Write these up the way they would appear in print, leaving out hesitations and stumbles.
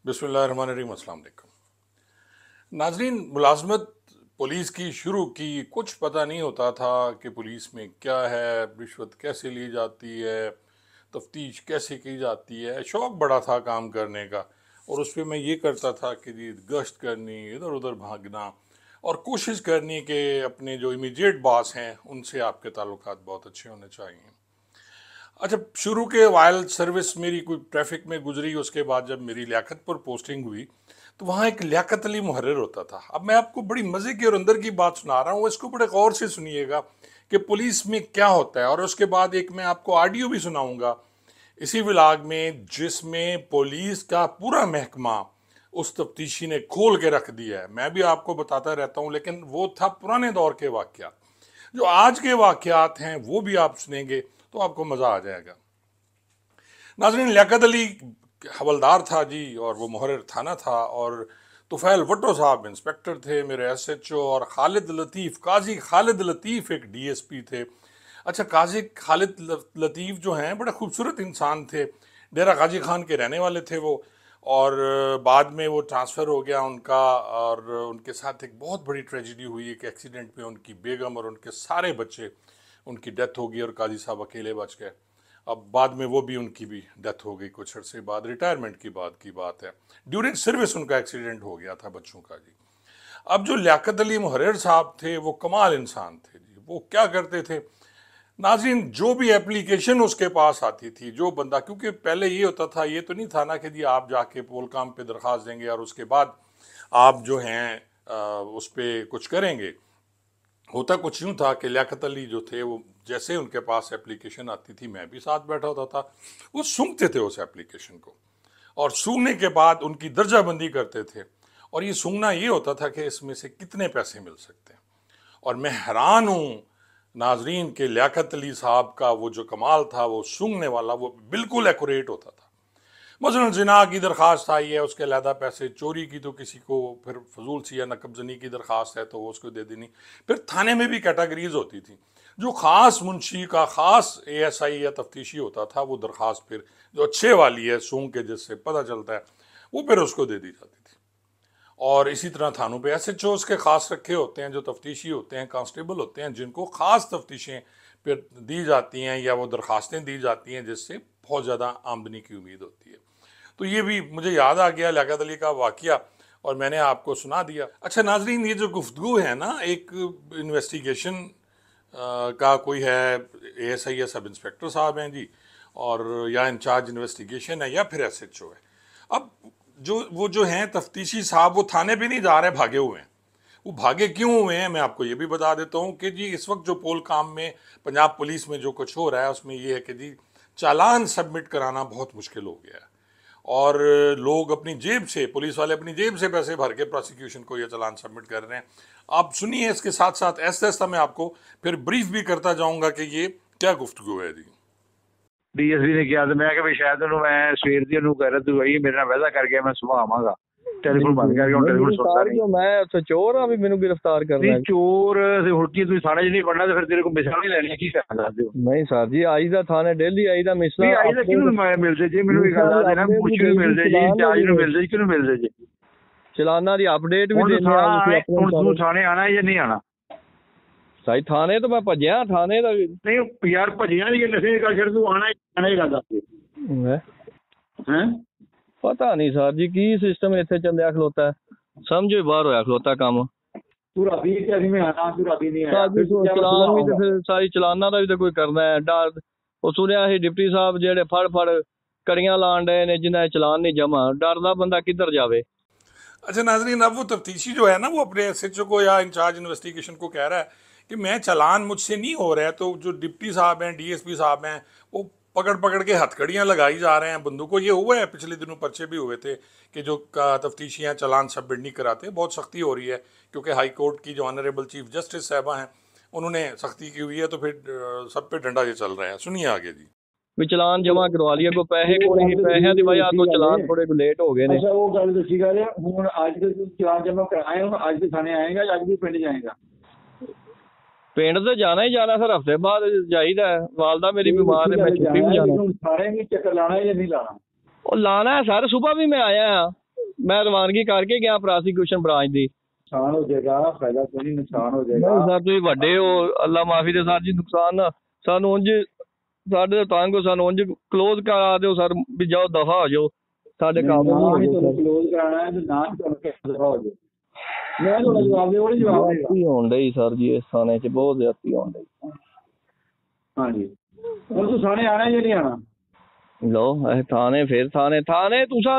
बिस्मिल्लाहिर्रहमानिर्रहीम, अस्सलाम वालेकुम। नाजरीन, मुलाजमत पुलिस की शुरू की, कुछ पता नहीं होता था कि पुलिस में क्या है, रिश्वत कैसे ली जाती है, तफ्तीश कैसे की जाती है। शौक़ बड़ा था काम करने का, और उस पर मैं ये करता था कि जी गश्त करनी, इधर उधर भागना और कोशिश करनी कि अपने जो इमीडिएट बॉस हैं उनसे आपके ताल्लुकात बहुत अच्छे होने चाहिए। अच्छा, शुरू के वाइल सर्विस मेरी कोई ट्रैफिक में गुजरी, उसके बाद जब मेरी लियाकत पर पोस्टिंग हुई तो वहाँ एक लियाकत अली मुहर्रिर होता था। अब मैं आपको बड़ी मज़े की और अंदर की बात सुना रहा हूँ, इसको बड़े गौर से सुनिएगा कि पुलिस में क्या होता है। और उसके बाद एक मैं आपको ऑडियो भी सुनाऊंगा इसी व्लॉग में, जिसमें पुलिस का पूरा महकमा उस तफ्तीशी ने खोल के रख दिया है। मैं भी आपको बताता रहता हूँ, लेकिन वो था पुराने दौर के वाक़यात। जो आज के वाक़यात हैं वो भी आप सुनेंगे तो आपको मज़ा आ जाएगा। नाज़रीन, लियाकत अली हवलदार था जी, और वो मुहर्रिर थाना था, और तुफ़ैल भुट्टो साहब इंस्पेक्टर थे, मेरे एसएचओ, और खालिद लतीफ़, काजी खालिद लतीफ़ एक डीएसपी थे। अच्छा, काजी खालिद लतीफ़ जो हैं बड़े खूबसूरत इंसान थे, डेरा गाजी खान के रहने वाले थे वो, और बाद में वो ट्रांसफ़र हो गया उनका, और उनके साथ एक बहुत बड़ी ट्रेजिडी हुई। एक एक्सीडेंट में उनकी बेगम और उनके सारे बच्चे, उनकी डेथ हो गई और काजी साहब अकेले बच गए। अब बाद में वो भी, उनकी भी डेथ हो गई कुछ अर्से बाद, रिटायरमेंट की बाद की बात है। ड्यूरिंग सर्विस उनका एक्सीडेंट हो गया था बच्चों का जी। अब जो लियाकत अली मुहर्रिर साहब थे वो कमाल इंसान थे जी। वो क्या करते थे नाज़रीन, जो भी एप्लीकेशन उसके पास आती थी, जो बंदा, क्योंकि पहले ये होता था, ये तो नहीं था ना कि जी आप जाके पोलकाम पे दरख्वास्त देंगे और उसके बाद आप जो हैं उस पर कुछ करेंगे। होता कुछ यूँ था कि लियाकत अली जो थे वो जैसे उनके पास एप्लीकेशन आती थी, मैं भी साथ बैठा होता था, वो सूंघते थे उस एप्लीकेशन को, और सूंघने के बाद उनकी दर्जाबंदी करते थे। और ये सूंघना ये होता था कि इसमें से कितने पैसे मिल सकते हैं। और मैं हैरान हूँ नाजरीन के लियाकत अली साहब का वो जो कमाल था, वो सूंघने वाला, वो बिल्कुल एक्यूरेट होता था। मसलन जिना की दरख्वास्त आई है, उसके अलहदा पैसे, चोरी की तो किसी को, फिर फजूल सी या नकबजनी की दरख्वास्त है तो वो उसको दे देनी। फिर थाने में भी कैटेगरीज होती थी। जो ख़ास मुंशी का ख़ास एएसआई या तफ्तीशी होता था, वो दरख्वास्त फिर जो अच्छे वाली है, सूंघ के जिससे पता चलता है, वो फिर उसको दे दी जाती थी। और इसी तरह थानों पे एसएचओ के ख़ास रखे होते हैं, जो तफ्तीशी होते हैं, कांस्टेबल होते हैं, जिनको ख़ास तफ्तीशें फिर दी जाती हैं या वो दरख्वास्तें दी जाती हैं जिससे बहुत ज़्यादा आमदनी की उम्मीद होती है। तो ये भी मुझे याद आ गया लियाकत अली का वाक़या, और मैंने आपको सुना दिया। अच्छा नाजरीन, ये जो गुफ्तगू है ना, एक इन्वेस्टिगेशन का कोई है, एएसआई या सब इंस्पेक्टर साहब हैं जी, और या इंचार्ज इन्वेस्टिगेशन है, या फिर एसएचओ है। अब वो जो हैं तफ्तीशी साहब, वो थाने पे नहीं जा रहे, भागे हुए हैं। वो भागे क्यों हुए हैं मैं आपको ये भी बता देता हूँ कि जी इस वक्त जो पोल काम में पंजाब पुलिस में जो कुछ हो रहा है, उसमें ये है कि जी चालान सबमिट कराना बहुत मुश्किल हो गया है, और लोग अपनी जेब से, पुलिस वाले अपनी जेब से पैसे भर के प्रोसिक्यूशन को ये चालान सबमिट कर रहे हैं। आप सुनिए, इसके साथ साथ ऐसा ऐसा मैं आपको फिर ब्रीफ भी करता जाऊंगा कि ये क्या गुफ्तगू है जी। डीएसपी ने किया तो मैं कि शायद मैं सवेर दी कह रहा तू भाई मेरे नाल वादा कर गया, मैं सुबह आवांगा। टेलीफोन बंद करके ਹੁਣ टेलीफोन सुनता नहीं। मैं तो चोर हां भी मेनू गिरफ्तार करना है। चोर से हुड़की तू थाने च नहीं पड़ना, तो फिर तेरे को मिसाल नहीं लेनी की कर सकते हो। नहीं सर जी, आई दा थाने डेली आई दा मिसला आई दा किनु मिलदे जे, मेनू एक गल देना, मुश्किल मिलदे जी, इंचार्ज ਨੂੰ मिलदे किनु मिलदे जी। चलाना दी अपडेट भी देने आ ਤੁਸੀਂ ਆਪਣੇ। ਹੁਣ ਤੂੰ थाने आना या नहीं आना? ਸਾਈ थाने तो मैं ਭੱਜਿਆ, थाने ਦਾ नहीं यार ਭੱਜਿਆ नहीं, नशे का छड़ तू आना ही का दस हैं। पता नहीं सर जी की सिस्टम इतने चलिया खलोता है, समझो बाहर होया खलोता काम। तू राबी क्या में आना, तू राबी नहीं आया, चलान भी तो फिर सारी चलाना का भी तो कोई करना है। डर वो सुनिया ही डिप्टी साहब जेडे फड़ कड़ियां लान डे ने, जिन्हें चलान नहीं जमा, डरदा बंदा किधर जावे। अच्छा नाजरीन, अब वो तफ्तीशी जो है ना, वो अपने एसएचओ को या इंचार्ज इन्वेस्टिगेशन को कह रहा है कि मैं चालान मुझसे नहीं हो रहा है, तो जो डिप्टी साहब हैं, डीएसपी साहब हैं, वो पकड़ के हथकड़ियाँ लगाई जा रहे हैं, बंदूकों। ये हुआ है, पिछले दिनों पर्चे भी हुए थे कि जो तफ्तीशियाँ चालान सबमिट नहीं कराते, बहुत सख्ती हो रही है, क्योंकि हाई कोर्ट की जो ऑनरेबल चीफ जस्टिस साहबा हैं उन्होंने सख्ती की हुई है, तो फिर सब पे डंडा ये चल रहा है। सुनिए आगे जी। भी चलान जमा करवा लिया, को पैसे को नहीं, पैसे दी वजह तो चलान थोड़े लेट हो गए ने। अच्छा वो गल दसी गल है, हुन आज के चलान जमा कराए, हुन आज के थाने आएगा या आज भी पिंड जाएगा? पिंड तो जाना ही जाना सर, हफ्ते बाद जाइदा है। वालदा मेरी बीमार है, मैं छुट्टी भी जाना। सारे भी चक्कर लाना है या नहीं लाना? और लाना है सर, सुबह भी मैं आया हाँ, ਮੈਂ ਰਵਾਨਗੀ ਕਰਕੇ ਗਿਆ ਪ੍ਰੋਸੀਕਿਊਸ਼ਨ ਬ੍ਰਾਂਚ ਦੀ। ਨੁਕਸਾਨ ਹੋ ਜਾਏਗਾ, ਫਾਇਦਾ ਕੋਈ ਨਹੀਂ, ਨੁਕਸਾਨ ਹੋ ਨਹੀਂ ਜਾਏਗਾ। ਸਰ ਤੁਸੀਂ ਵੱਡੇ ਹੋ, ਅੱਲਾ ਮਾਫੀ ਦੇ ਸਰ ਜੀ। ਨੁਕਸਾਨ ਨਾ ਸਾਨੂੰ ਉਂਝ ਸਾਡੇ ਤੰਗ ਹੋ, ਸਾਨੂੰ ਉਂਝ ਕਲੋਜ਼ ਕਰਾ ਦਿਓ ਸਰ ਵੀ ਜਾਓ ਦਫਾ ਹੋ ਜਾਓ, ਸਾਡੇ ਕਾਬੂ ਨਹੀਂ ਨਾ ਹੀ ਹੋ ਤੁਹਾਨੂੰ ਕਲੋਜ਼ ਕਰਾਉਣਾ ਹੈ ਤੇ ਨਾ ਹੀ ਤੁਹਾਨੂੰ ਕਿਸੇ ਦਫਾ ਹੋ ਜਾਏ। ਮੈਂ ਤੁਹਾਡਾ ਜਵਾਬ ਦੇ ਉਹਨੇ ਜਵਾਬ ਦੇਗਾ। ਜ਼ਿਆਦਤੀ ਹੋਣ ਡਈ ਸਰ ਜੀ, ਇਸ ਥਾਣੇ 'ਚ ਬਹੁਤ ਜ਼ਿਆਦਤੀ ਹੋਣ ਡਈ। ਹਾਂਜੀ ਹੁਣ ਤੂੰ ਥਾਣੇ ਆਣਾ ਜਾਂ ਨਹੀਂ ਆਣਾ? लो थाने फिर थाने तुसा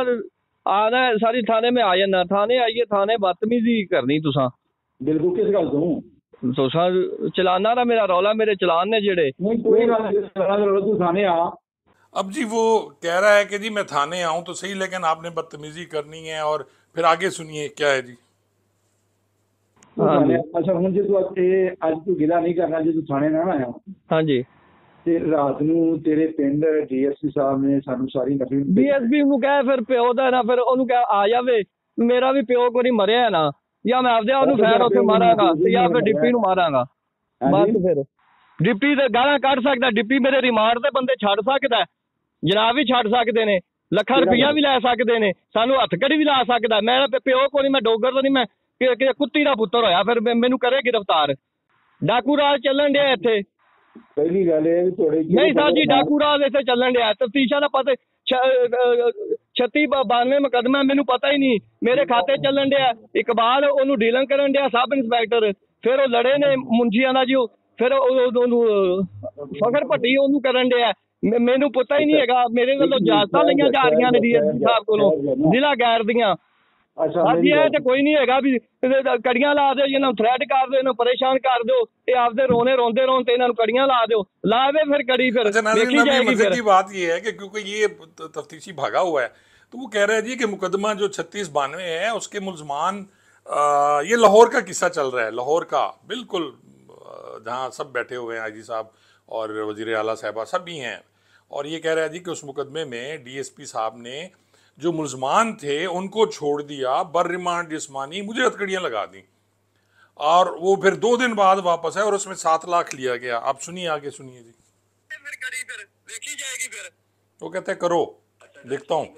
आना है सारी थाने में आ जाना। थाने आइए, थाने बदतमीजी करनी तुसा। बिल्कुल किस गल तू तुसा चलाना ना मेरा रौला, मेरे चलान ने जेड़े नहीं कोई गल नहीं, तू थाने आ। अब जी वो कह रहा है कि जी मैं थाने आऊं तो सही, लेकिन आपने बदतमीजी करनी है। और फिर आगे सुनिए क्या है जी। हाँ जी। अच्छा हुण जे तू अज तू गिला नहीं करना, जे तू थाने ना आया हाँ जी। ਤੇ ਰਾਤ ਨੂੰ ਤੇਰੇ ਪਿੰਡ ਡੀਐਸਪੀ ਸਾਹਿਬ ਨੇ ਸਾਨੂੰ ਸਾਰੀ ਨਕਲ ਡੀਐਸਪੀ ਨੂੰ ਕਹੇ ਫਿਰ ਪਿਓ ਦਾ ਨਾ, ਫਿਰ ਉਹਨੂੰ ਕਹੇ ਆ ਜਾਵੇ। ਮੇਰਾ ਵੀ ਪਿਓ ਕੋਈ ਮਰਿਆ ਨਾ, ਜਾਂ ਮੈਂ ਆਪਦੇ ਉਹਨੂੰ ਫੈਰ ਉੱਥੇ ਮਾਰਾਂਗਾ ਤੇ ਜਾਂ ਫਿਰ ਡਿਪਟੀ ਨੂੰ ਮਾਰਾਂਗਾ। ਬਸ ਫਿਰ ਡਿਪਟੀ ਤੇ ਗਾਲਾਂ ਕੱਢ ਸਕਦਾ, ਡਿਪਟੀ ਮੇਰੇ ਰਿਮਾਂਡ ਤੇ ਬੰਦੇ ਛੱਡ ਸਕਦਾ, ਜਨਾਬ ਵੀ ਛੱਡ ਸਕਦੇ ਨੇ, ਲੱਖਾਂ ਰੁਪਈਆ ਵੀ ਲੈ ਸਕਦੇ ਨੇ, ਸਾਨੂੰ ਹੱਥਕੜੀ ਵੀ ਲਾ ਸਕਦਾ। ਮੇਰਾ ਪਿਓ ਕੋਈ, ਮੈਂ ਡੋਗਰ ਤਾਂ ਨਹੀਂ, ਮੈਂ ਕਿ ਕੁੱਤੀ ਦਾ ਪੁੱਤਰ ਹੋਇਆ। ਫਿਰ ਮੈਨੂੰ ਕਰੇ ਗ੍ਰਿਫਤਾਰ। ਡਾਕੂ ਰਾਜ ਚੱਲਣ ਡਿਆ ਇੱਥੇ। ਪਹਿਲੀ ਗੱਲ ਇਹ ਥੋੜੀ ਨਹੀਂ ਸਰ ਜੀ, ਡਾਕੂ ਰਾਜ ਇੱਥੇ ਚੱਲਣ ਡਿਆ। ਤਫਤੀਸ਼ਾਂ ਦਾ ਪਤਾ 3692 ਮੁਕੱਦਮਾ ਮੈਨੂੰ ਪਤਾ ਹੀ ਨਹੀਂ, ਮੇਰੇ ਖਾਤੇ ਚੱਲਣ ਡਿਆ। ਇਕਬਾਲ ਉਹਨੂੰ ਡੀਲਿੰਗ ਕਰਨ ਡਿਆ, ਸਬ ਇੰਸਪੈਕਟਰ। ਫਿਰ ਉਹ ਲੜੇ ਨੇ ਮੁੰਸ਼ੀਆਂ ਦਾ ਜੀ, ਫਿਰ ਉਹਨੂੰ ਫਖਰ ਭੱਟੀ ਉਹਨੂੰ ਕਰਨ ਡਿਆ। ਮੈਨੂੰ ਪਤਾ ਹੀ ਨਹੀਂ ਹੈਗਾ। ਮੇਰੇ ਵੱਲੋਂ ਇਜਾਜ਼ਤਾਂ ਲਈਆਂ ਜਾ ਰਹੀਆਂ ਨੇ ਡੀਐਸਪੀ ਸਾਹਿਬ ਕੋਲੋਂ, ਜ਼ਿਲ੍ਹਾ ਗੈਰ ਦੀਆਂ। ਹਾਂਜੀ ਇਹ ਤੇ ਕੋਈ ਨਹੀਂ ਹੈਗਾ ਵੀ ਕੜੀਆਂ ਲਾ ਦਿਓ, ਇਹਨਾਂ ਨੂੰ ਥ੍ਰੈਟ ਕਰ ਦਿਓ, ਇਹਨਾਂ ਨੂੰ ਪਰੇਸ਼ਾਨ ਕਰ ਦਿਓ, ਇਹ ਆਪਦੇ रोते रहो तो इन्होंने कड़ियां ला दो, लावे फिर कड़ी फिर देखी जाएगी। मजे की बात ये है कि क्योंकि ये तफ्तीशी भागा हुआ है, तो वो कह रहे हैं जी कि मुकदमा जो 3692 है उसके मुलजमान, ये लाहौर का किस्सा चल रहा है, लाहौर का बिल्कुल, जहाँ सब बैठे हुए हैं, आईजी साहब और वजीर आला साहबा सब भी हैं। और ये कह रहा है जी कि उस मुकदमे में डीएसपी साहब ने जो मुलजमान थे उनको छोड़ दिया, बर रिमांड जिस्मानी, मुझे हथकड़ियाँ लगा दी, और वो फिर 2 दिन बाद वापस है और उसमें 7 लाख लिया गया। आप सुनिए, आगे सुनिए जी। फिर कड़ी फिर देखी जाएगी। फिर वो कहते हैं करो, देखता हूँ।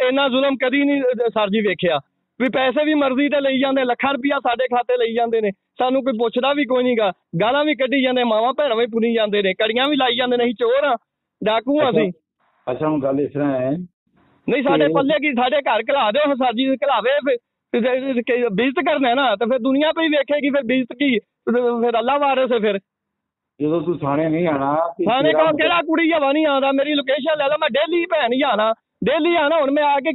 इन्ना जुल्म कदी नहीं सर जी वेखिया भी, पैसे भी मर्जी ते लई जांदे, ਲੱਖਾਂ ਰੁਪਈਆ ਸਾਡੇ ਖਾਤੇ ਲਈ ਜਾਂਦੇ ਨੇ, ਸਾਨੂੰ ਕੋਈ ਪੁੱਛਦਾ ਵੀ ਕੋਈ ਨਹੀਂਗਾ। ਗਾਲਾਂ ਵੀ ਕੱਢੀ ਜਾਂਦੇ, ਮਾਵਾਂ ਭੈਣਾਂ ਵੀ ਪੁਣੀ ਜਾਂਦੇ ਨੇ, ਕੜੀਆਂ ਵੀ ਲਾਈ ਜਾਂਦੇ ਨੇ। ਅਸੀਂ ਚੋਰ ਆ, ਡਾਕੂ ਆ ਅਸੀਂ। ਅੱਛਾ ਹੁਣ ਗੱਲ ਇਸ ਤਰ੍ਹਾਂ ਹੈ, ਨਹੀਂ ਸਾਡੇ ਪੱਲੇ ਕੀ, ਸਾਡੇ ਘਰ ਘਲਾ ਦਿਓ ਸਰ ਜੀ, ਘਲਾਵੇ बेइज्जत करना है ना, तो फिर दुनिया पे ही देखेगी। फिर बेइज्जत की फिर अल्लाह वारिस है। फिर ਜਦੋਂ ਤੂੰ ਥਾਣੇ ਨਹੀਂ ਆਣਾ, थाने का केड़ा कुड़ी हवा नहीं आता, मेरी लोकेशन ले लो, मैं डेली भैन ही आना, डेली आना। हुण मैं आके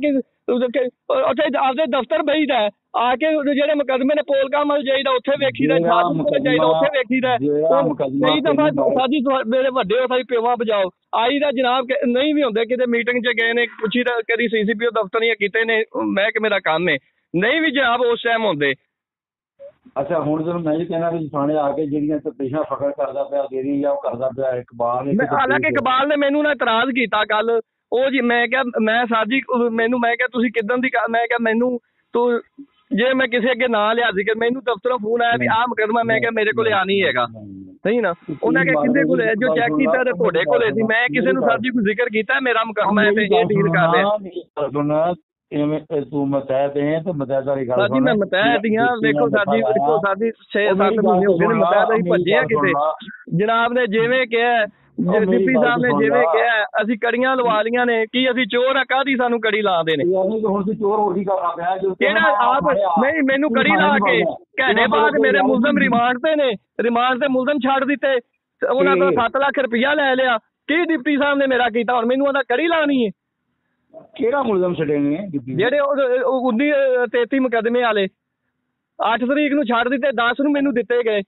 आपदे दफ्तर बहीदा आके जेडे मुकदमे ने पोलका मल जाईदा, उत्थे वेखीदा, जाईदा उत्थे वेखीदा। कई दफा साजी मेरे वड्डे हो सारी पेवा बजाओ आई दा जनाब, नहीं भी हुंदे किते मीटिंग च गए ने, पुछी दा कदी सीसीपीओ दफ्तर या किते ने, मैं कि मेरा काम है नहीं भी जनाब उस टाइम होंदे। अच्छा हुण जदों मैं कहना भी थाने आके ਜਿਹੜੀਆਂ ਤਫਤੀਸ਼ਾਂ ਫਖਰ ਕਰਦਾ ਪਿਆ, ਜਿਹੜੀ ਆ ਉਹ ਕਰਦਾ ਪਿਆ ਇਕਬਾਲ ਨੇ। ਹਾਲਾਂਕਿ ਇਕਬਾਲ ਨੇ ਮੈਨੂੰ ਨਾ ਇਤਰਾਜ਼ ਕੀਤਾ ਕੱਲ, ਉਹ ਜੀ ਮੈਂ ਕਿਹਾ, ਮੈਂ ਸਰ ਜੀ ਮੈਨੂੰ, ਮੈਂ ਕਿਹਾ ਤੁਸੀਂ ਕਿੱਦਣ ਦੀ, ਮੈਂ ਕਿਹਾ ਮੈਨੂੰ ਤੂੰ ਜੇ ਮੈਂ ਕਿਸੇ ਅੱਗੇ ਨਾਂ ਲਿਆ ਸੀ ਕਿ ਮੈਨੂੰ ਦਫ਼ਤਰੋਂ ਫੋਨ ਆਇਆ ਵੀ ਆਹ ਮੁਕੱਦਮਾ, ਮੈਂ ਕਿਹਾ ਮੇਰੇ ਕੋਲੇ ਆ ਨਹੀਂ ਹੈਗਾ, ਸਹੀ ਨਾ। ਉਹਨਾਂ ਕਿਹਾ ਕਿਹਦੇ ਕੋਲੇ ਜੋ ਚੈੱਕ ਕੀਤਾ ਤੇ ਤੁਹਾਡੇ ਕੋਲੇ ਸੀ। ਮੈਂ ਕਿਸੇ ਨੂੰ ਸਰ ਜੀ ਕੋਈ ਜ਼ਿਕਰ ਕੀਤਾ ਮੇਰਾ ਮੁਕੱਦਮਾ ਹੈ ਤੇ ਇਹ ਡੀਲ ਕਰ ਰਿਹਾ। ਤੂੰ ਮਤਹਿਦ ਹੈ ਤੇ ਮਤਹਿਦਾਰੀ ਗੱਲ ਸਰ ਜੀ, ਮੈਂ ਮਤਹਿਦ ਹੀ ਹਾਂ। ਵੇਖੋ ਸਰ ਜੀ, ਵੇਖੋ ਸਰ ਜੀ 6-7 ਮਹੀਨੇ ਹੋ ਗਏ ਨੇ ਮਤਹਿਦ ਅਸੀਂ ਭੱਜੇ ਆ ਕਿਤੇ। ਜਨਾਬ ਨੇ ਜਿਵੇਂ ਕਿਹਾ, ਡਿਪਟੀ ਸਾਹਿਬ ਨੇ ਜਿਵੇਂ ਕਿਹਾ, ਅਸੀਂ ਕੜੀਆਂ ਲਵਾ ਲੀਆਂ ਨੇ। ਕੀ ਅਸੀਂ ਚੋਰ ਆ? ਕਾਹਦੀ ਸਾਨੂੰ ਕੜੀ ਲਾਉਂਦੇ ਨੇ? ਕਿਹੜਾ ਆਪ ਨਹੀਂ, ਮੈਨੂੰ ਕੜੀ ਲਾ ਕੇ ਘੰਟੇ ਬਾਅਦ ਮੇਰੇ ਮੁਲਜ਼ਮ ਰਿਮਾਂਡ ਤੇ ਨੇ, ਰਿਮਾਂਡ ਤੇ ਮੁਲਜ਼ਮ ਛੱਡ ਦਿੱਤੇ, ਉਹਨਾਂ ਤੋਂ 7 ਲੱਖ ਰੁਪਈਆ ਲੈ ਲਿਆ। ਕੀ ਡਿਪਟੀ ਸਾਹਿਬ ਨੇ ਮੇਰਾ ਕੀਤਾ? ਹੁਣ ਮੈਨੂੰ ਉਹਦਾ ਕੜੀ ਲਾਉਣੀ ਹੈ। ਕਿਹੜਾ ਮੁਲਜ਼ਮ ਛੱਡੇ ਨੇ? ਜਿਹੜੇ 19-33 ਮੁਕੱਦਮੇ वाले 8 ਤਰੀਕ ਨੂੰ ਛੱਡ ਦਿੱਤੇ, 10 ਨੂੰ ਮੈਨੂੰ ਦਿੱਤੇ गए।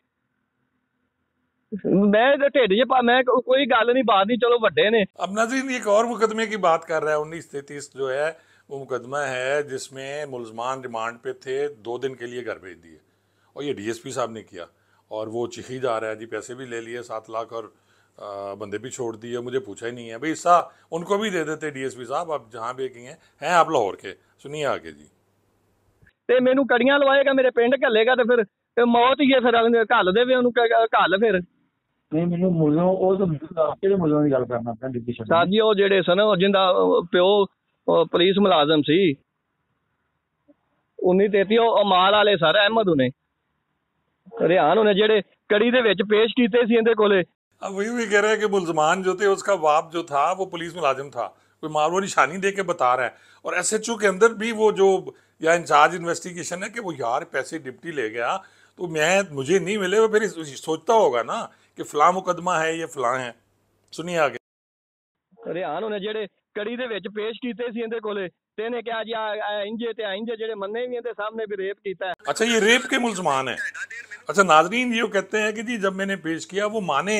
मैं ढिड च मैं कोई गल नहीं, बात नहीं, चलो वड्डे ने। अब नाज़रीन एक और मुकदमे की बात कर रहा है, 1933 जो है वो मुकदमा है जिसमें मुलजमान रिमांड पे थे, 2 दिन के लिए घर भेज दिए, और ये डीएसपी साहब ने किया, और वो चिखी जा रहा है जी, पैसे भी ले लिए 7 लाख और बंदे भी छोड़ दिए, मुझे पूछा ही नहीं है भाई। हिस्सा उनको भी दे देते डीएसपी साहब, आप जहाँ भी गए हैं आप लाहौर के। सुनिए आगे जी। ਤੇ ਮੈਨੂੰ ਕੜੀਆਂ ਲਵਾਏਗਾ, ਮੇਰੇ ਪਿੰਡ ਘੱਲੇਗਾ, ਤੇ ਫਿਰ ਮੌਤ ਹੀ ਹੈ। ਫਿਰ ਘੱਲ ਦੇਵੇ ਉਹਨੂੰ, ਘੱਲ ਫਿਰ। ਨਹੀਂ ਮੈਨੂੰ ਮੁਲਜ਼ਮ ਉਹ ਤਾਂ ਕਿਹੜੇ ਮੁਲਜ਼ਮ ਦੀ ਗੱਲ ਕਰਨਾ ਪਿਆ? ਸਰ ਜੀ ਉਹ ਜਿਹੜੇ ਸਨ, ਜਿੰਦਾ ਪਿਓ ਪੁਲਿਸ ਮੁਲਾਜ਼ਮ ਸੀ, 1933 ਉਹ ਮਾਲ ਵਾਲੇ ਸਰ ਅਹਿਮਦ ਹੁਣੇ ਰਿਹਾਨ ਹੁਣੇ ਜਿਹੜੇ ਕੜੀ ਦੇ ਵਿੱਚ ਪੇਸ਼ ਕੀਤੇ ਸੀ ਇਹਦੇ ਕੋਲੇ। अब वही भी कह रहे हैं कि मुलजमान जो थे उसका बाप जो था वो पुलिस मुलाजिम था, कोई माल वो निशानी दे के बता रहा है। और एसएचओ के अंदर भी वो जो या इंचार्ज इन्वेस्टिगेशन है कि वो यार पैसे डिप्टी ले गया तो मुझे नहीं मिले, वो फिर सोचता होगा ना कि फलां मुकदमा है ये फलां है। सुनिए आगे। ਰਿਹਾਨ ਹੁਣੇ ਜਿਹੜੇ ਕੜੀ ਦੇ ਵਿੱਚ ਪੇਸ਼ ਕੀਤੇ ਸੀ ਇਹਦੇ ਕੋਲੇ ਤੇ ਇਹਨੇ ਕਿਹਾ ਜੀ ਇੰਜੇ ਤੇ ਇੰਜੇ ਜਿਹੜੇ ਮੰਨੇ ਵੀ ਇਹਦੇ ਸਾਹਮਣੇ ਵੀ ਰੇਪ ਕੀਤਾ ਹੈ। अच्छा ये रेप के मुलजमान है। अच्छा नाजरीन ये कहते हैं कि जी जब मैंने पेश किया वो माने,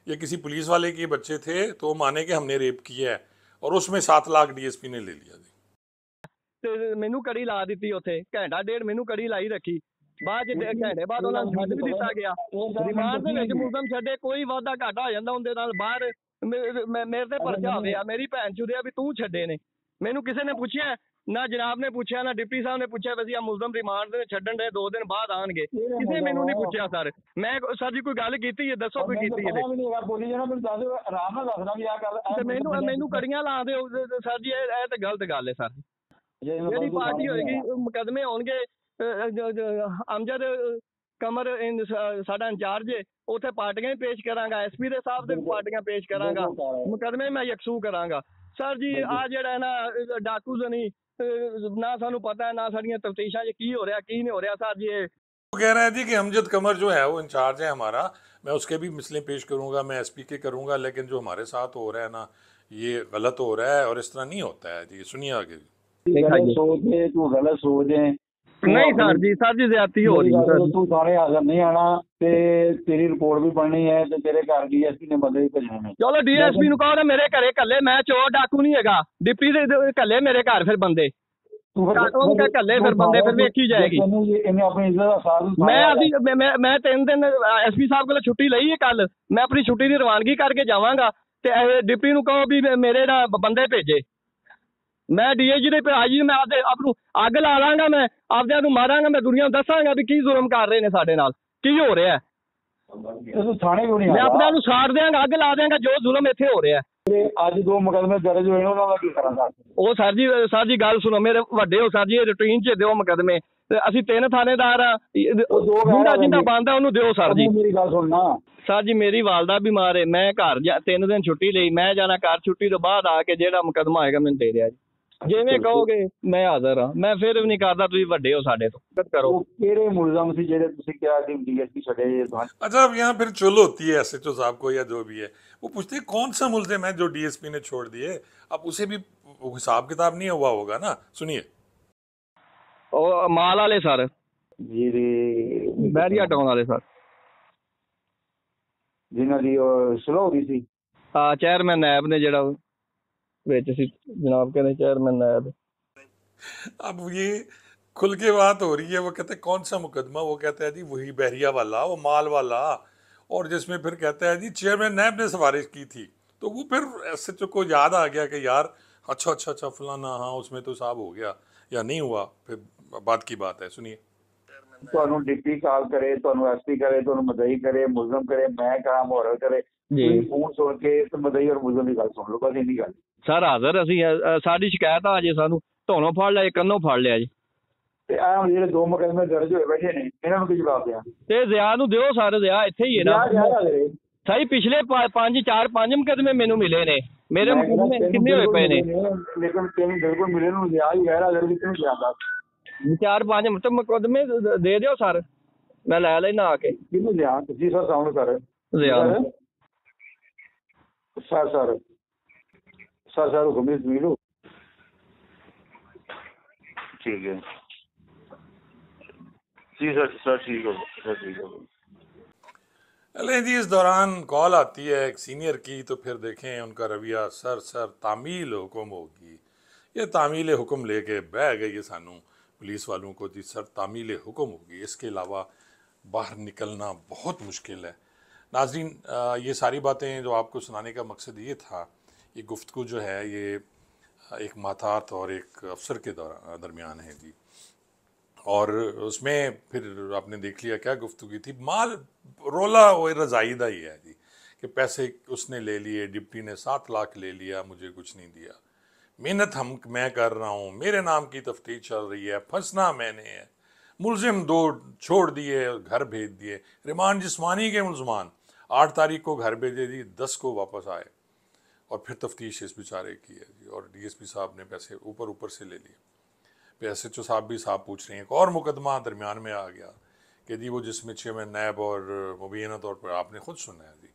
ये किसी पुलिस वाले के बच्चे थे तो माने कि हमने रेप किया है और उसमें 7 लाख डीएसपी ने ले लिया जी। ਤੇ ਮੈਨੂੰ ਕੜੀ ਲਾ ਦਿੱਤੀ ਉੱਥੇ, ਘੰਟਾ ਡੇਢ ਮੈਨੂੰ ਕੜੀ ਲਾਈ ਰੱਖੀ। ਬਾਅਦ ਚ ਘੰਟੇ ਬਾਅਦ ਉਹਨਾਂ ਨੂੰ ਛੱਡ ਵੀ ਦਿੱਤਾ ਗਿਆ। ਰਿਮਾਂਡ ਦੇ ਵਿੱਚ ਮੁਲਜ਼ਮ ਛੱਡੇ, ਕੋਈ ਵਾਧਾ ਘਾਟਾ ਹੋ ਜਾਂਦਾ ਉਹਦੇ ਨਾਲ ਬਾਹਰ ਮੇਰੇ ਤੇ ਪਰਚਾ ਹੋ ਗਿਆ, ਮੇਰੀ ਭੈਣ ਚੁਦਿਆ ਵੀ ਤੂੰ ਛੱਡੇ ਨੇ। ਮੈਨੂੰ ਕਿਸੇ ਨੇ ਪੁੱਛਿਆ ਨਾ, ਜਨਾਬ ਨੇ ਪੁੱਛਿਆ ਨਾ ਡਿਪਟੀ ਸਾਹਿਬ ਨੇ ਪੁੱਛਿਆ ਵੀ ਆ ਮੁਲਜ਼ਮ ਰਿਮਾਂਡ ਦੇ ਛੱਡਣ ਦੇ 2 ਦਿਨ ਬਾਅਦ ਆਣਗੇ, ਕਿਸੇ ਮੈਨੂੰ ਨਹੀਂ ਪੁੱਛਿਆ ਸਰ। ਮੈਂ ਸਰ ਜੀ ਕੋਈ ਗੱਲ ਕੀਤੀ ਹੈ ਦੱਸੋ, ਕੋਈ ਕੀਤੀ ਹੈ ਮੈਨੂੰ ਕੜੀਆਂ ਲਾ ਦਿਓ ਸਰ ਜੀ, ਇਹ ਤਾਂ ਗਲਤ ਗੱਲ ਹੈ ਸਰ। ਜਿਹੜੀ ਪਾਰਟੀ ਹੋਏਗੀ ਮੁਕਦਮੇ ਹੋਣਗੇ, ਅਮਜਦ ਕਮਰ ਸਾਡਾ ਇੰਚਾਰਜ ਹੈ, ਉੱਥੇ ਪਾਰਟੀਆਂ ਵੀ ਪੇਸ਼ ਕਰਾਂਗਾ, ਐਸਪੀ ਦੇ ਸਾਹਿਬ ਦੇ ਵੀ ਪਾਰਟੀਆਂ ਪੇਸ਼ ਕਰਾਂਗਾ, ਮੁਕਦਮੇ ਮੈਂ ਯਕਸੂ ਕਰਾਂਗਾ ਸਰ ਜੀ। ਆ ਜਿਹੜਾ ਨਾ ਡਾਕੂ ਜ਼ਨੀ ਨਾ ਸਾਨੂੰ ਪਤਾ है ना साड़ियां तफ्तीशां की हो रहा की नहीं हो रहा सर जी। वो कह रहा है जी कि अमजद कमर जो है वो इंचार्ज है हमारा, मैं उसके भी मिसलें पेश करूंगा, मैं एसपी के करूंगा, लेकिन जो हमारे साथ हो रहा है ना ये गलत हो रहा है और इस तरह नहीं होता है जी। सुनिए आगे। गलत सोच है नहीं सर जी ज्यादती हो रही है। तू थाने हाजिर नहीं आना ते तेरी रिपोर्ट भी बननी है ते तेरे घर डीएसपी ने बंदे भी भेजने ने। चलो डीएसपी नु कहो ना मेरे घरे कल्ले, मैं चोर डाकू नहीं हैगा, डिप्टी दे कल्ले मेरे घर फिर बंदे कल्ले फिर बंदे फिर वेखी जाएगी। मैं 3 दिन एसपी साहब को छुट्टी लई है कल, मैं अपनी छुट्टी की रवानगी करके जावांगा ते डिप्टी नु कहो भी मेरे ना बंदे भेजे। मैं डीएजी ਦੇ ਭਰਾ ਜੀ, ਮੈਂ ਆਪ ਨੂੰ ਅੱਗ ਲਾ ਲਾਂਗਾ, ਮੈਂ ਆਪਦਿਆਂ ਨੂੰ ਮਾਰਾਂਗਾ, ਮੈਂ ਦੁਨੀਆ ਨੂੰ ਦੱਸਾਂਗਾ ਵੀ ਕੀ ਜ਼ੁਲਮ ਕਰ ਰਹੇ ਨੇ ਸਾਡੇ ਨਾਲ, ਕੀ ਹੋ ਰਿਹਾ ਹੈ। ਮੈਂ ਆਪਦਿਆਂ ਨੂੰ ਸਾੜ ਦਿਆਂਗਾ, ਅੱਗ ਲਾ ਦਿਆਂਗਾ, ਜੋ ਜ਼ੁਲਮ ਇੱਥੇ ਹੋ ਰਿਹਾ ਹੈ। ਅੱਜ 2 ਮੁਕਦਮੇ ਦਰਜ ਹੋਏ ਨੇ, ਉਹਨਾਂ ਦਾ ਕੀ ਕਰਾਂਗਾ। ਉਹ ਸਰ ਜੀ ਗੱਲ ਸੁਣੋ, ਮੇਰੇ ਵੱਡੇ ਹੋ ਸਰ ਜੀ, ਰੂਟੀਨ 'ਚ ਦਿਓ ਮੁਕਦਮੇ। ਅਸੀਂ 3 ਥਾਣੇਦਾਰ ਆ, ਜਿੰਦਾ ਬੰਦਾ ਉਹਨੂੰ ਦਿਓ ਸਰ ਜੀ। ਮੇਰੀ ਗੱਲ ਸੁਣਨਾ ਸਰ ਜੀ, ਮੇਰੀ ਵਾਲਦਾ ਬਿਮਾਰ ਹੈ, ਮੈਂ ਘਰ 3 ਦਿਨ ਛੁੱਟੀ ਲਈ, ਮੈਂ ਜਾਣਾ ਘਰ, ਛੁੱਟੀ ਤੋਂ ਬਾਅਦ ਆ ਕੇ ਜਿਹੜਾ ਮੁਕਦਮਾ ਹੋਏਗਾ ਮੈਨੂੰ ਦੇ ਦਿਆ ਜੀ। ਜਿਵੇਂ ਕਹੋਗੇ ਮੈਂ ਹਾਜ਼ਰ ਹਾਂ, ਮੈਂ ਫਿਰ ਵੀ ਨਹੀਂ ਕਰਦਾ, ਤੁਸੀਂ ਵੱਡੇ ਹੋ ਸਾਡੇ ਤੋਂ ਕਰੋ। ਕਿਹੜੇ ਮੁਲਜ਼ਮ ਸੀ ਜਿਹੜੇ ਤੁਸੀਂ ਕਿਹਾ कि डीएसपी छड़े। अच्छा अब यहाँ फिर चुल होती है एसएचओ साहब को या जो भी है, वो पूछते हैं कौन सा मुलजिम है जो डीएसपी ने छोड़ दिए। अब उसे भी हिसाब किताब नहीं हुआ होगा ना। सुनिए। ਉਹ ਮਾਲ ਵਾਲੇ ਸਰ ਜੀ ਬਹਿਰੀਆ ਟਾਊਨ ਵਾਲੇ ਸਰ, ਜਿਨ੍ਹਾਂ ਦੀ ਸੁਲਹ ਹੋ ਗਈ ਸੀ। ਹਾਂ ਚੇਅਰਮੈਨ ਨਾਇਬ ਨੇ ਜਿਹੜਾ ਵਿੱਚ ਸੀ जनाब, कहते चेयरमैन नायब। अब ये खुल के बात हो रही है, वो कहते हैं कौन सा मुकदमा, वो कहते हैं जी वही बहरिया वाला, वो माल वाला, और जिसमें फिर कहता है जी चेयरमैन नायब ने सिफारिश की थी। तो वो फिर एसएचओ को याद आ गया कि यार अच्छा फलाना, हाँ उसमें तो साहब हो गया या नहीं हुआ, फिर बात की बात है। सुनिए। ਤੁਹਾਨੂੰ ਡਿਪਟੀ ਕਾਲ ਕਰੇ, ਤੁਹਾਨੂੰ ਐਸਪੀ ਕਰੇ, ਤੁਹਾਨੂੰ ਮਦਈ ਕਰੇ, ਮੁਲਜ਼ਮ ਕਰੇ, ਮੈਂ ਕਰਾਂ, ਮੋਹਰ ਕਰੇ, ਫੋਨ ਸੁਣ ਕੇ ਤੇ ਮਦਈ ਔਰ ਮੁਲਜ਼ਮ ਦੀ ਗੱਲ ਸੁਣ ਲਓ, ਬਸ ਇੰਨੀ ਗੱਲ। ਸਰ ਹਾਜ਼ਰ ਅਸੀਂ, ਸਾਡੀ ਸ਼ਿਕਾਇਤ ਆ ਜੇ ਸਾਨੂੰ ਧੋਣੋਂ ਫੜ ਲਿਆ, ਕੰਨੋਂ ਫੜ ਲਿਆ ਜੀ। ਤੇ ਆ ਜਿਹੜੇ 2 ਮੁਕੱਦਮੇ ਦਰਜ ਹੋਏ ਬੈਠੇ ਨੇ, ਇਹਨਾਂ ਨੂੰ ਕੀ ਜਵਾਬ ਦਿਆਂ। ਤੇ ਜ਼ਿਆ ਨੂੰ ਦਿਓ ਸਰ, ਜ਼ਿਆ ਇੱਥੇ ਹੀ ਹੈ ਨਾ ਸਹੀ। ਪਿਛਲੇ 5 ਮੁਕੱਦਮੇ ਮੈਨੂੰ ਮਿਲੇ ਨੇ, ਮੇਰੇ ਮੁਕੱਦਮੇ ਕਿੰਨੇ ਹੋਏ ਪਏ ਨੇ, ਲੇਕਿਨ ਤੈਨੂੰ ਬਿਲਕੁਲ ਮਿਲੇ ਨੂੰ ਜ਼ਿਆ ਹੀ ਗੈਰ ਹਾਜ਼ਰ ਵੀ ਤੈਨੂੰ ਜ਼ਿਆਦਾ 4-5 ਮੁਕੱਦਮੇ ਦੇ ਦਿਓ ਸਰ, ਮੈਂ ਲੈ ਲੈਣਾ ਆ ਕੇ। ਕਿਹਨੂੰ ਜ਼ਿਆ ਜੀ ਸਰ ਸਾਹਮਣੇ ਸਰ ਜ਼ਿਆ सर हुक्म मिलो। ठीक है जी सर ठीक हो सर, ठीक हो। अले जी इस दौरान कॉल आती है एक सीनियर की, तो फिर देखें उनका रवैया, सर तामील हुक्म होगी, ये तामील हुक्म लेके बह गई सानू पुलिस वालों को जी, सर तामील हुक्म होगी, इसके अलावा बाहर निकलना बहुत मुश्किल है। नाजरीन ये सारी बातें जो आपको सुनाने का मकसद ये था, ये गुफ्तगू जो है ये एक माथात और एक अफसर के दरमियान है जी, और उसमें फिर आपने देख लिया क्या गुफ्तगू थी। माल रोला वो रज़ाइदा ही है जी कि पैसे उसने ले लिए, डिप्टी ने 7 लाख ले लिया, मुझे कुछ नहीं दिया। मेहनत मैं कर रहा हूँ, मेरे नाम की तफ्तीश चल रही है, फंसना मैंने है, मुलजिम 2 छोड़ दिए, घर भेज दिए, रिमांड जिस्मानी के मुलजमान 8 तारीख को घर भेजे जी, 10 को वापस आए और फिर तफ्तीश इस बेचारे की है जी। और डीएसपी साहब ने पैसे ऊपर ऊपर से ले लिए। फिर एसएचओ साहब भी साहब पूछ रहे हैं, एक और मुकदमा दरमियान में आ गया कि जी वो जिसमें चेयरमैन नैब और मुबीना तौर पर आपने खुद सुना है जी,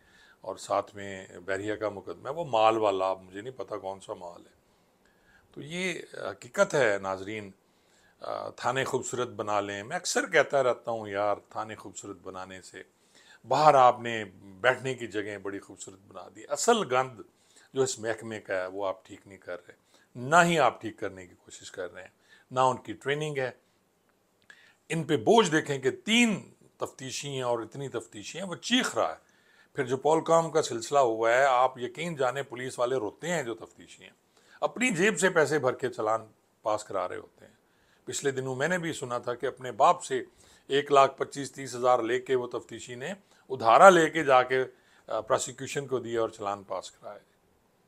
और साथ में बैरिया का मुकदमा है, वो माल वाला, मुझे नहीं पता कौन सा माल है। तो ये हकीकत है नाजरीन। थाने खूबसूरत बना लें, मैं अक्सर कहता रहता हूँ यार, थाने खूबसूरत बनाने से बाहर आपने बैठने की जगह बड़ी खूबसूरत बना दी। असल गंद जो इस महकमे का है वो आप ठीक नहीं कर रहे, ना ही आप ठीक करने की कोशिश कर रहे हैं, ना उनकी ट्रेनिंग है। इन पे बोझ देखें कि 3 तफ्तीशी हैं और इतनी तफ्तीशी हैं, वो चीख रहा है। फिर जो पॉलकॉम का सिलसिला हुआ है, आप यकीन जाने पुलिस वाले रोते हैं जो तफ्तीशी हैं, अपनी जेब से पैसे भर के चालान पास करा रहे होते हैं। पिछले दिनों मैंने भी सुना था कि अपने बाप से 1,25,30,000 लेके वो तफ्तीशी ने उधारा लेके जाके प्रोसिक्यूशन को दिया और चालान पास कराए।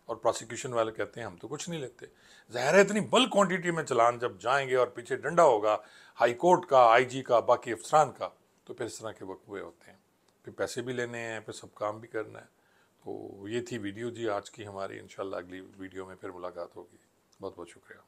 और प्रोसिक्यूशन वाले कहते हैं हम तो कुछ नहीं लेते। ज़ाहिर है इतनी बल्क क्वांटिटी में चालान जब जाएंगे और पीछे डंडा होगा हाई कोर्ट का, आईजी का, बाकी अफसरान का, तो फिर इस तरह के वकूए होते हैं। फिर पैसे भी लेने हैं, फिर सब काम भी करना है। तो ये थी वीडियो जी आज की हमारी। इंशाल्लाह अगली वीडियो में फिर मुलाकात होगी। बहुत बहुत शुक्रिया।